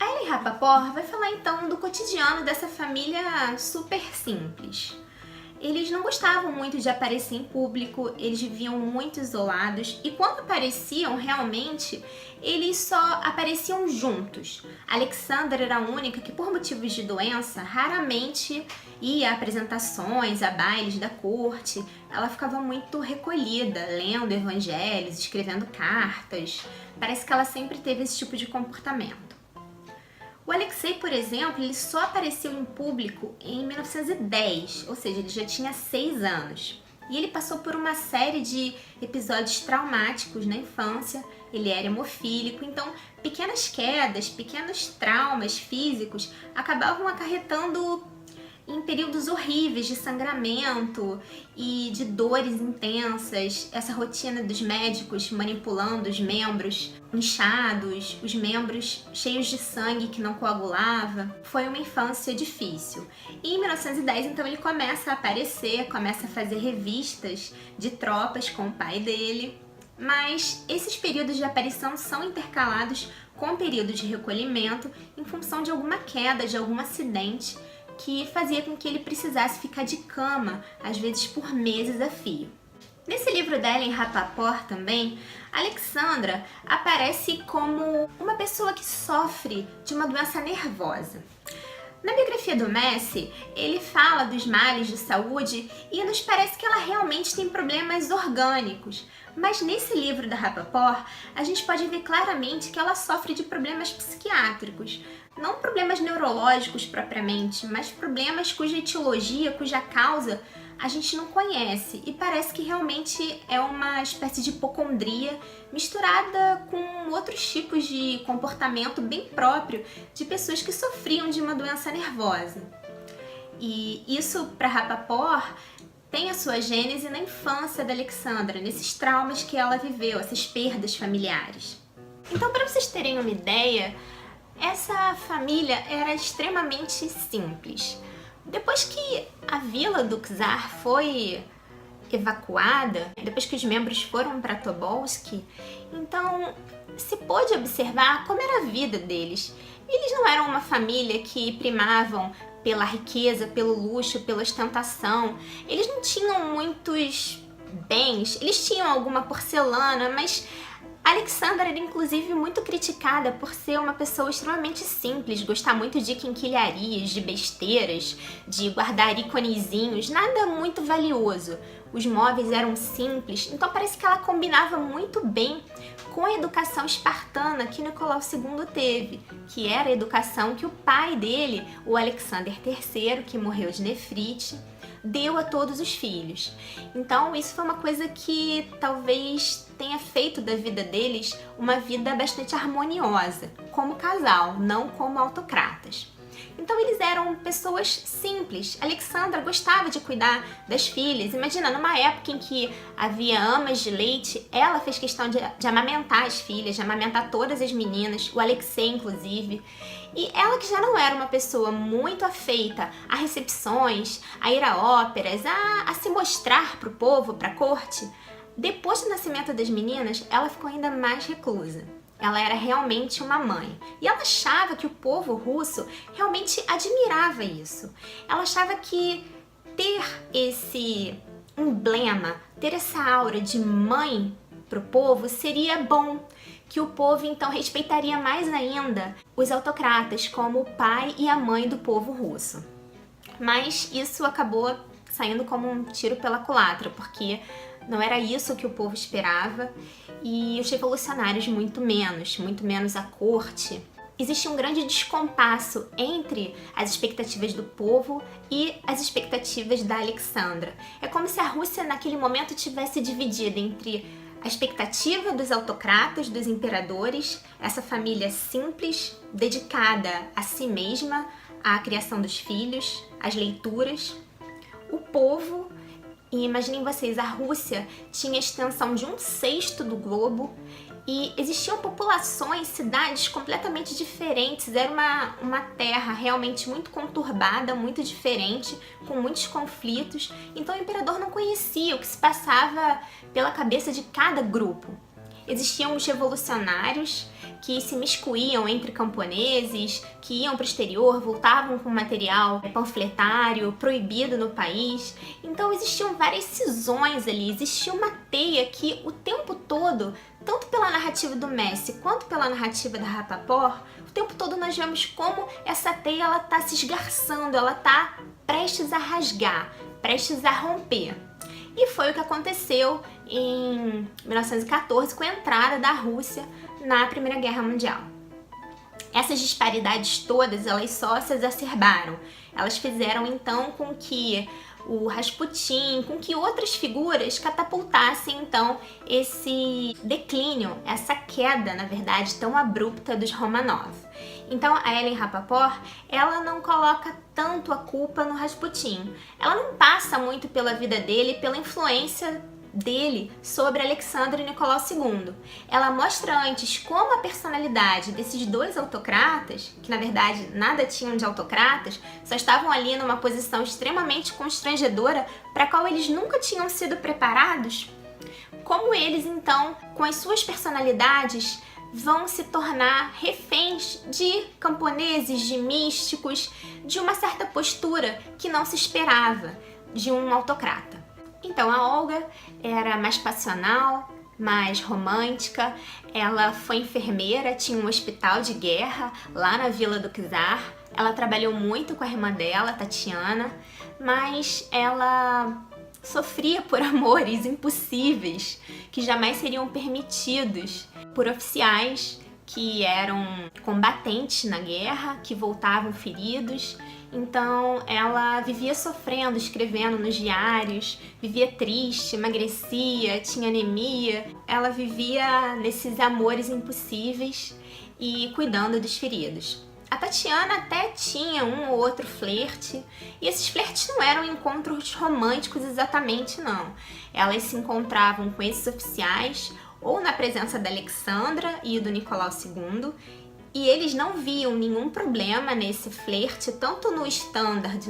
A Ellen Rapaport vai falar então do cotidiano dessa família super simples. Eles não gostavam muito de aparecer em público, eles viviam muito isolados e quando apareciam realmente, eles só apareciam juntos. Alexandra era a única que, por motivos de doença, raramente ia a apresentações, a bailes da corte. Ela ficava muito recolhida, lendo evangelhos, escrevendo cartas. Parece que ela sempre teve esse tipo de comportamento. O Alexei, por exemplo, ele só apareceu em público em 1910, ou seja, ele já tinha 6 anos. E ele passou por uma série de episódios traumáticos na infância, ele era hemofílico, então pequenas quedas, pequenos traumas físicos acabavam acarretando em períodos horríveis de sangramento e de dores intensas, essa rotina dos médicos manipulando os membros inchados, os membros cheios de sangue que não coagulava. Foi uma infância difícil. E em 1910, então, ele começa a aparecer, começa a fazer revistas de tropas com o pai dele. Mas esses períodos de aparição são intercalados com períodos de recolhimento em função de alguma queda, de algum acidente que fazia com que ele precisasse ficar de cama, às vezes por meses a fio. Nesse livro da Ellen Rapaport também, Alexandra aparece como uma pessoa que sofre de uma doença nervosa. Na biografia do Messi, ele fala dos males de saúde e nos parece que ela realmente tem problemas orgânicos. Mas nesse livro da Rapaport, a gente pode ver claramente que ela sofre de problemas psiquiátricos. Não problemas neurológicos propriamente, mas problemas cuja etiologia, cuja causa a gente não conhece. E parece que realmente é uma espécie de hipocondria misturada com outros tipos de comportamento bem próprio de pessoas que sofriam de uma doença nervosa. E isso, para Rapaport, tem a sua gênese na infância da Alexandra, nesses traumas que ela viveu, essas perdas familiares. Então, para vocês terem uma ideia, essa família era extremamente simples. Depois que a vila do czar foi evacuada, depois que os membros foram para Tobolsk, então se pôde observar como era a vida deles. Eles não eram uma família que primavam pela riqueza, pelo luxo, pela ostentação. Eles não tinham muitos bens, eles tinham alguma porcelana, mas Alexandra era inclusive muito criticada por ser uma pessoa extremamente simples, gostar muito de quinquilharias, de besteiras, de guardar íconezinhos, nada muito valioso. Os móveis eram simples, então parece que ela combinava muito bem com a educação espartana que Nicolau II teve, que era a educação que o pai dele, o Alexander III, que morreu de nefrite, deu a todos os filhos. Então isso foi uma coisa que talvez tenha feito da vida deles uma vida bastante harmoniosa, como casal, não como autocratas. Então eles eram pessoas simples. Alexandra gostava de cuidar das filhas. Imagina, numa época em que havia amas de leite, ela fez questão de amamentar as filhas, de amamentar todas as meninas, o Alexei inclusive. E ela, que já não era uma pessoa muito afeita a recepções, a ir a óperas, a se mostrar para o povo, para a corte, depois do nascimento das meninas, ela ficou ainda mais reclusa. Ela era realmente uma mãe. E ela achava que o povo russo realmente admirava isso. Ela achava que ter esse emblema, ter essa aura de mãe para o povo seria bom. Que o povo então respeitaria mais ainda os autocratas como o pai e a mãe do povo russo. Mas isso acabou saindo como um tiro pela culatra, porque não era isso que o povo esperava e os revolucionários muito menos a corte. Existia um grande descompasso entre as expectativas do povo e as expectativas da Alexandra. É como se a Rússia naquele momento tivesse dividida entre a expectativa dos autocratas, dos imperadores, essa família simples, dedicada a si mesma, à criação dos filhos, às leituras, o povo. E imaginem vocês, a Rússia tinha extensão de 1/6 do globo e existiam populações, cidades completamente diferentes. Era uma terra realmente muito conturbada, muito diferente, com muitos conflitos. Então o imperador não conhecia o que se passava pela cabeça de cada grupo. Existiam os revolucionários, que se miscuíam entre camponeses, que iam para o exterior, voltavam com material panfletário proibido no país. Então existiam várias cisões ali, existia uma teia que o tempo todo, tanto pela narrativa do Messi quanto pela narrativa da Rapaport, o tempo todo nós vemos como essa teia ela tá se esgarçando, ela tá prestes a rasgar, prestes a romper. E foi o que aconteceu em 1914 com a entrada da Rússia na Primeira Guerra Mundial. Essas disparidades todas, elas só se exacerbaram. Elas fizeram então com que o Rasputin, com que outras figuras catapultassem então esse declínio, essa queda, na verdade, tão abrupta dos Romanov. Então a Ellen Rapaport, ela não coloca tanto a culpa no Rasputin. Ela não passa muito pela vida dele, pela influência dele sobre Alexandre e Nicolau II. Ela mostra antes como a personalidade desses dois autocratas, que na verdade nada tinham de autocratas, só estavam ali numa posição extremamente constrangedora para a qual eles nunca tinham sido preparados, como eles então, com as suas personalidades, vão se tornar reféns de camponeses, de místicos, de uma certa postura que não se esperava de um autocrata. Então a Olga era mais passional, mais romântica, ela foi enfermeira, tinha um hospital de guerra lá na Vila do Czar, ela trabalhou muito com a irmã dela, Tatiana, mas ela sofria por amores impossíveis que jamais seriam permitidos por oficiais que eram combatentes na guerra, que voltavam feridos. Então ela vivia sofrendo, escrevendo nos diários, vivia triste, emagrecia, tinha anemia. Ela vivia nesses amores impossíveis e cuidando dos feridos. A Tatiana até tinha um ou outro flerte, e esses flertes não eram encontros românticos exatamente, não. Elas se encontravam com esses oficiais ou na presença da Alexandra e do Nicolau II, e eles não viam nenhum problema nesse flerte, tanto no Standard,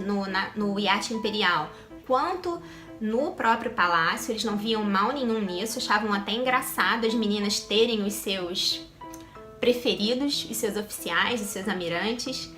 no iate imperial, quanto no próprio palácio. Eles não viam mal nenhum nisso, achavam até engraçado as meninas terem os seus preferidos, os seus oficiais, os seus almirantes,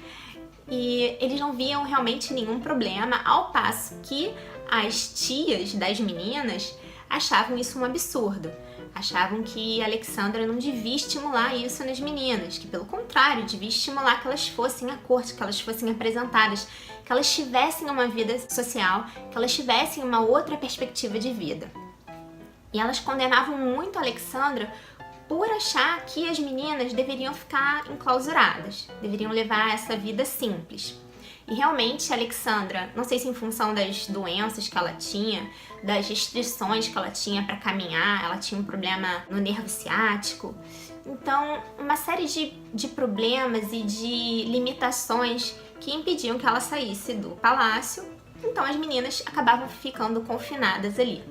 e eles não viam realmente nenhum problema, ao passo que as tias das meninas achavam isso um absurdo. Achavam que Alexandra não devia estimular isso nas meninas, que pelo contrário, devia estimular que elas fossem à corte, que elas fossem apresentadas, que elas tivessem uma vida social, que elas tivessem uma outra perspectiva de vida. E elas condenavam muito a Alexandra por achar que as meninas deveriam ficar enclausuradas, deveriam levar essa vida simples. E realmente a Alexandra, não sei se em função das doenças que ela tinha, das restrições que ela tinha para caminhar, ela tinha um problema no nervo ciático. Então, uma série de problemas e de limitações que impediam que ela saísse do palácio. Então as meninas acabavam ficando confinadas ali.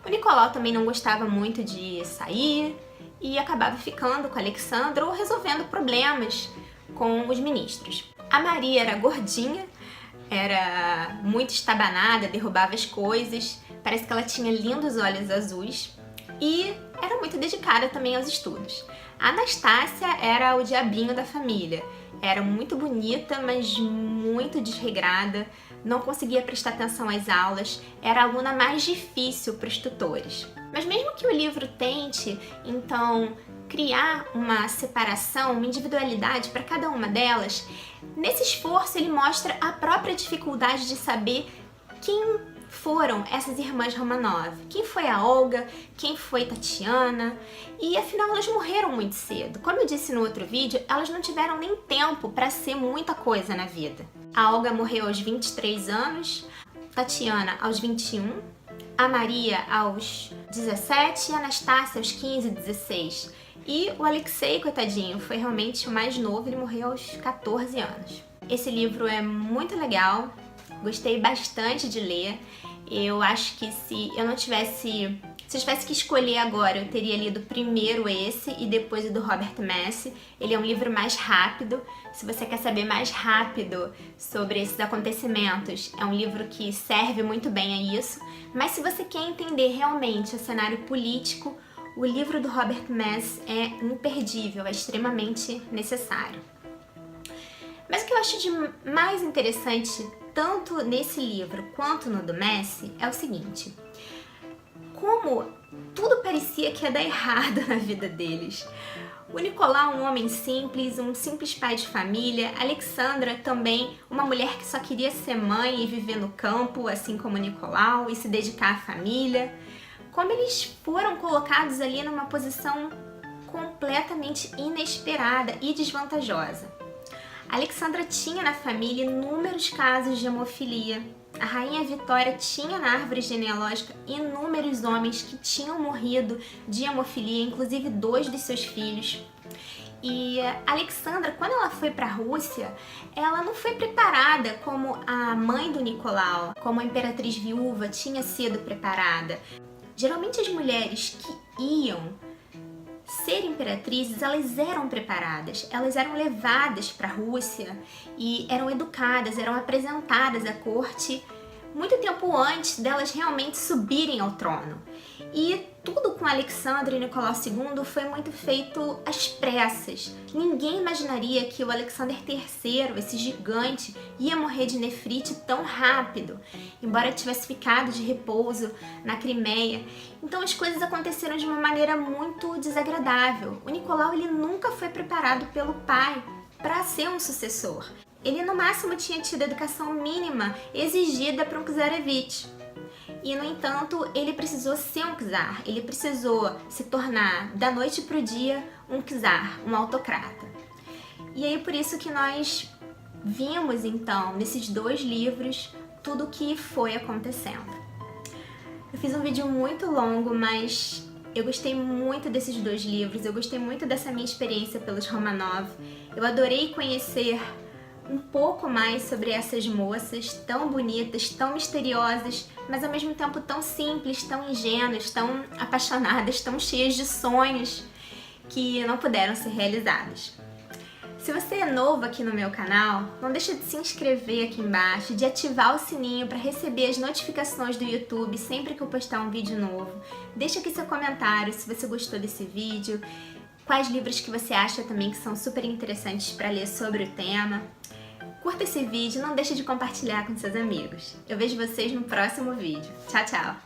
O Nicolau também não gostava muito de sair e acabava ficando com a Alexandra ou resolvendo problemas com os ministros. A Maria era gordinha, era muito estabanada, derrubava as coisas, parece que ela tinha lindos olhos azuis e era muito dedicada também aos estudos. A Anastácia era o diabinho da família, era muito bonita, mas muito desregrada, não conseguia prestar atenção às aulas, era a aluna mais difícil para os tutores. Mas mesmo que o livro tente, então, criar uma separação, uma individualidade para cada uma delas, nesse esforço ele mostra a própria dificuldade de saber quem foram essas irmãs Romanov, quem foi a Olga, quem foi Tatiana, e afinal elas morreram muito cedo. Como eu disse no outro vídeo, elas não tiveram nem tempo para ser muita coisa na vida. A Olga morreu aos 23 anos, Tatiana aos 21, a Maria aos 17 e a Anastácia aos 15, 16. E o Alexei, coitadinho, foi realmente o mais novo, ele morreu aos 14 anos. Esse livro é muito legal, gostei bastante de ler. Eu acho que se eu tivesse que escolher agora, eu teria lido primeiro esse e depois o do Robert Messi. Ele é um livro mais rápido. Se você quer saber mais rápido sobre esses acontecimentos, é um livro que serve muito bem a isso. Mas se você quer entender realmente o cenário político, o livro do Robert Mess é imperdível, é extremamente necessário. Mas o que eu acho de mais interessante, tanto nesse livro quanto no do Mess, é o seguinte: como tudo parecia que ia dar errado na vida deles. O Nicolau, um homem simples, um simples pai de família. Alexandra, também uma mulher que só queria ser mãe e viver no campo, assim como o Nicolau, e se dedicar à família. Como eles foram colocados ali numa posição completamente inesperada e desvantajosa. Alexandra tinha na família inúmeros casos de hemofilia. A rainha Vitória tinha na árvore genealógica inúmeros homens que tinham morrido de hemofilia, inclusive 2 dos seus filhos. E Alexandra, quando ela foi para a Rússia, ela não foi preparada como a mãe do Nicolau, como a imperatriz viúva tinha sido preparada. Geralmente as mulheres que iam ser imperatrizes, elas eram preparadas, elas eram levadas para a Rússia e eram educadas, eram apresentadas à corte muito tempo antes delas realmente subirem ao trono. E tudo com Alexandre e Nicolau II foi muito feito às pressas. Ninguém imaginaria que o Alexander III, esse gigante, ia morrer de nefrite tão rápido, embora tivesse ficado de repouso na Crimeia. Então as coisas aconteceram de uma maneira muito desagradável. O Nicolau, ele nunca foi preparado pelo pai para ser um sucessor. Ele no máximo tinha tido a educação mínima exigida para um czarevich. E no entanto, ele precisou ser um czar, ele precisou se tornar da noite para o dia um czar, um autocrata. E aí por isso que nós vimos então nesses 2 livros tudo o que foi acontecendo. Eu fiz um vídeo muito longo, mas eu gostei muito desses 2 livros, eu gostei muito dessa minha experiência pelos Romanov. Eu adorei conhecer um pouco mais sobre essas moças tão bonitas, tão misteriosas, mas ao mesmo tempo tão simples, tão ingênuas, tão apaixonadas, tão cheias de sonhos que não puderam ser realizados. Se você é novo aqui no meu canal, não deixa de se inscrever aqui embaixo, de ativar o sininho para receber as notificações do YouTube sempre que eu postar um vídeo novo. Deixa aqui seu comentário se você gostou desse vídeo, quais livros que você acha também que são super interessantes para ler sobre o tema. Curta esse vídeo e não deixe de compartilhar com seus amigos. Eu vejo vocês no próximo vídeo. Tchau, tchau!